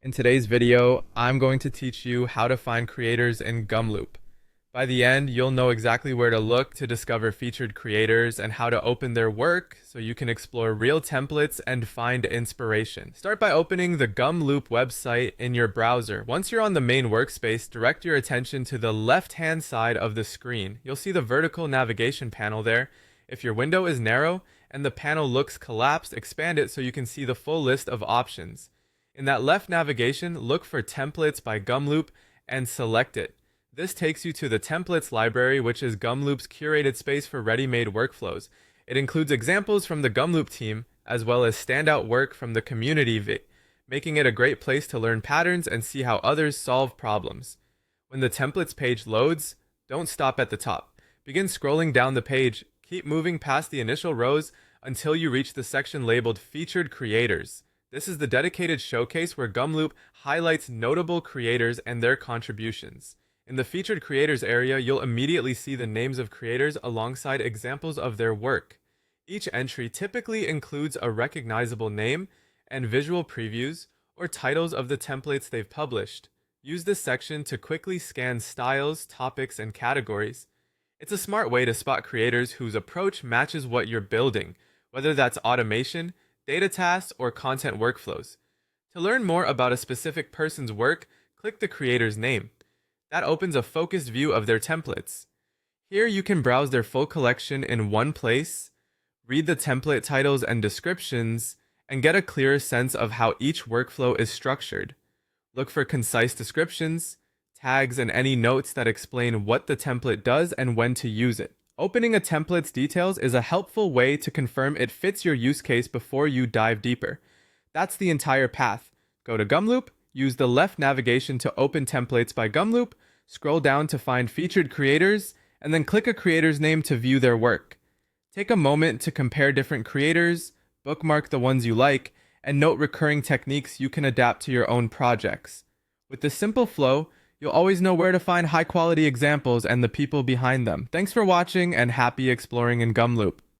In today's video, I'm going to teach you how to find creators in Gumloop. By the end, you'll know exactly where to look to discover featured creators and how to open their work so you can explore real templates and find inspiration. Start by opening the Gumloop website in your browser. Once you're on the main workspace, direct your attention to the left-hand side of the screen. You'll see the vertical navigation panel there. If your window is narrow and the panel looks collapsed, expand it so you can see the full list of options. In that left navigation, look for Templates by Gumloop and select it. This takes you to the Templates library, which is Gumloop's curated space for ready-made workflows. It includes examples from the Gumloop team, as well as standout work from the community, making it a great place to learn patterns and see how others solve problems. When the Templates page loads, don't stop at the top. Begin scrolling down the page, keep moving past the initial rows until you reach the section labeled Featured Creators. This is the dedicated showcase where Gumloop highlights notable creators and their contributions. In the Featured Creators area, you'll immediately see the names of creators alongside examples of their work. Each entry typically includes a recognizable name and visual previews or titles of the templates they've published. Use this section to quickly scan styles, topics, and categories. It's a smart way to spot creators whose approach matches what you're building, whether that's automation, data tasks, or content workflows. To learn more about a specific person's work, click the creator's name. That opens a focused view of their templates. Here you can browse their full collection in one place, read the template titles and descriptions, and get a clearer sense of how each workflow is structured. Look for concise descriptions, tags, and any notes that explain what the template does and when to use it. Opening a template's details is a helpful way to confirm it fits your use case before you dive deeper. That's the entire path. Go to Gumloop, use the left navigation to open Templates by Gumloop, scroll down to find featured creators, and then click a creator's name to view their work. Take a moment to compare different creators, bookmark the ones you like, and note recurring techniques you can adapt to your own projects. With this simple flow, you'll always know where to find high-quality examples and the people behind them. Thanks for watching and happy exploring in Gumloop.